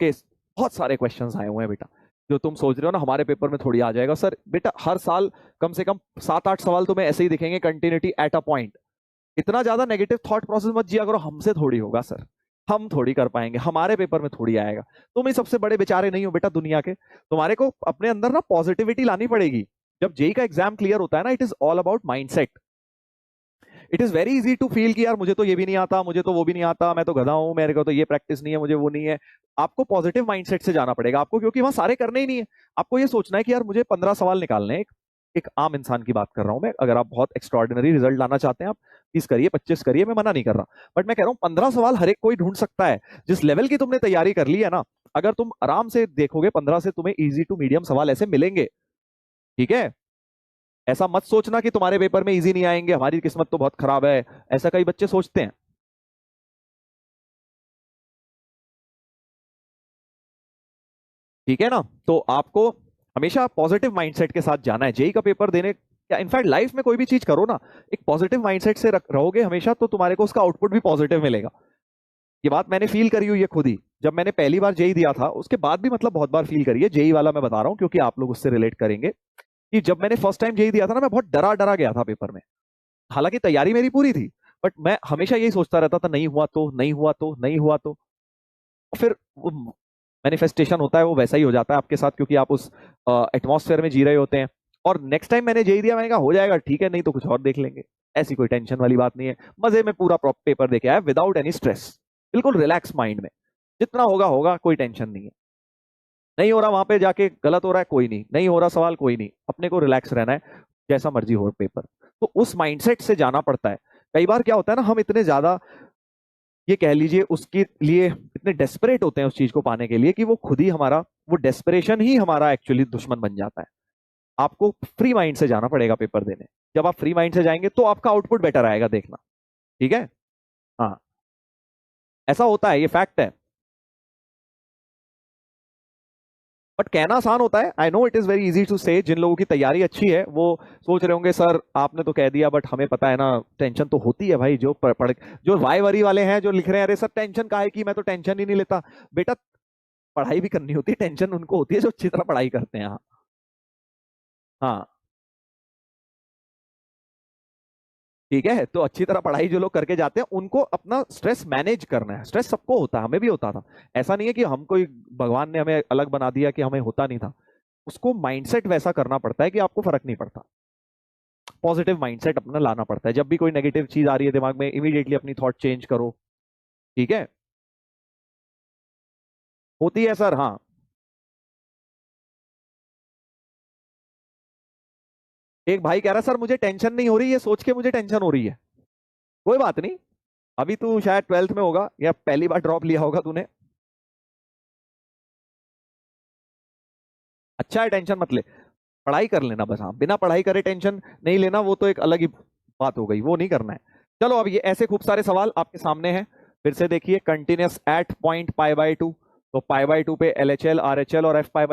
उसके बहुत सारे क्वेश्चंस आए हुए हैं बेटा, जो तुम सोच रहे हो ना हमारे पेपर में थोड़ी आ जाएगा सर। बेटा हर साल कम से कम 7-8 सवाल तुम्हें ऐसे ही दिखेंगे, कंटिन्यूटी एट अ पॉइंट। इतना ज्यादा नेगेटिव थॉट प्रोसेस मत जिया करो, हमसे थोड़ी होगा सर, हम थोड़ी कर पाएंगे, हमारे पेपर में थोड़ी आएगा। तुम ही सबसे बड़े बेचारे नहीं हो बेटा दुनिया के, तुम्हारे को अपने अंदर ना पॉजिटिविटी लानी पड़ेगी। जब जेई का एग्जाम क्लियर होता है ना, it is all about mindset. It is very easy to feel कि यार मुझे तो ये भी नहीं आता, मुझे तो वो भी नहीं आता, मैं तो गधा हूं, मेरे को तो ये प्रैक्टिस नहीं है, मुझे वो नहीं है। आपको पॉजिटिव माइंडसेट से जाना पड़ेगा आपको, क्योंकि वहां सारे करने ही नहीं है। आपको ये सोचना है कि यार मुझे 15 सवाल निकालने हैं। एक आम इंसान की बात कर रहा हूं मैं, अगर आप बहुत एक्स्ट्रॉर्डिनरी रिजल्ट लाना चाहते हैं आप 30 करिए, 25 करिए, मैं मना नहीं कर रहा, बट मैं कह रहा हूं 15 सवाल हर एक कोई ढूंढ सकता है। जिस लेवल की तुमने तैयारी कर ली है ना, अगर तुम आराम से देखोगे 15 से तुम्हें इजी टू मीडियम सवाल ऐसे मिलेंगे। ठीक है, ऐसा मत सोचना कि तुम्हारे पेपर में इजी नहीं आएंगे, हमारी किस्मत तो बहुत खराब है, ऐसा कई बच्चे सोचते हैं। ठीक है ना, तो आपको हमेशा पॉजिटिव माइंडसेट के साथ जाना है जेई का पेपर देने, या इनफैक्ट लाइफ में कोई भी चीज करो ना, एक पॉजिटिव माइंडसेट से रहोगे हमेशा, तो तुम्हारे को उसका आउटपुट भी पॉजिटिव मिलेगा। ये बात मैंने फील करी हुई है खुद ही, जब मैंने पहली बार जेई दिया था उसके बाद भी मतलब बहुत बार फील करी है। जेई वाला मैं बता रहा हूँ क्योंकि आप लोग उससे रिलेट करेंगे, कि जब मैंने फर्स्ट टाइम जेई दिया था ना, मैं बहुत डरा डरा गया था पेपर में। हालांकि तैयारी मेरी पूरी थी, बट मैं हमेशा यही सोचता रहता था, नहीं हुआ तो, नहीं हुआ तो, नहीं हुआ तो। फिर वो मैनिफेस्टेशन होता है वो वैसा ही हो जाता है आपके साथ, क्योंकि आप उस एटमॉस्फेयर में जी रहे होते हैं। और नेक्स्ट टाइम मैंने जेई दिया, मैंने कहा हो जाएगा ठीक है, नहीं तो कुछ और देख लेंगे। ऐसी कोई टेंशन वाली बात नहीं है, मजे में पूरा पेपर देके आया विदाउट एनी स्ट्रेस, बिल्कुल रिलैक्स माइंड में। जितना होगा होगा, कोई टेंशन नहीं है। नहीं हो रहा वहां पे जाके गलत हो रहा है, कोई नहीं, नहीं हो रहा सवाल, कोई नहीं, अपने को रिलैक्स रहना है, जैसा मर्जी हो पेपर। तो उस माइंडसेट से जाना पड़ता है। कई बार क्या होता है ना, हम इतने ज्यादा ये कह लीजिए उसके लिए इतने डेस्परेट होते हैं उस चीज को पाने के लिए, कि वो खुद ही हमारा, वो डेस्परेशन ही हमारा एक्चुअली दुश्मन बन जाता है। आपको फ्री माइंड से जाना पड़ेगा पेपर देने। जब आप फ्री माइंड से जाएंगे तो आपका आउटपुट बेटर आएगा, देखना। ठीक है, हाँ, ऐसा होता है, ये फैक्ट है। बट कहना आसान होता है, I know it is very easy to say. जिन लोगों की तैयारी अच्छी है वो सोच रहे होंगे सर आपने तो कह दिया, बट हमें पता है ना, टेंशन तो होती है भाई। जो पढ़ जो वाई वरी वाले हैं, जो लिख रहे हैं अरे सर टेंशन काहे की, मैं तो टेंशन ही नहीं लेता। बेटा पढ़ाई भी करनी होती है, टेंशन उनको होती है जो अच्छी तरह पढ़ाई करते हैं। हाँ, हाँ, ठीक है, तो अच्छी तरह पढ़ाई जो लोग करके जाते हैं उनको अपना स्ट्रेस मैनेज करना है। स्ट्रेस सबको होता है, हमें भी होता था। ऐसा नहीं है कि हम कोई भगवान ने हमें अलग बना दिया कि हमें होता नहीं था। उसको माइंडसेट वैसा करना पड़ता है कि आपको फर्क नहीं पड़ता। पॉजिटिव माइंडसेट अपना लाना पड़ता है। जब भी कोई नेगेटिव चीज आ रही है दिमाग में, इमीडिएटली अपनी थॉट चेंज करो। ठीक है, होती है सर, हाँ। एक भाई कह रहा है सर मुझे टेंशन नहीं हो रही, ये सोच के मुझे टेंशन हो रही है। कोई बात नहीं, अभी तू शायद 12th में होगा या पहली बार ड्रॉप लिया होगा तूने। अच्छा है, टेंशन मत ले, पढ़ाई कर लेना बस। हाँ, बिना पढ़ाई करे टेंशन नहीं लेना, वो तो एक अलग ही बात हो गई, वो नहीं करना है। चलो अब ये ऐसे खूब सारे सवाल आपके सामने हैं, फिर से देखिए। Continuous at point pi by 2, तो पाई बाई 2 पे LHL RHL और F पाई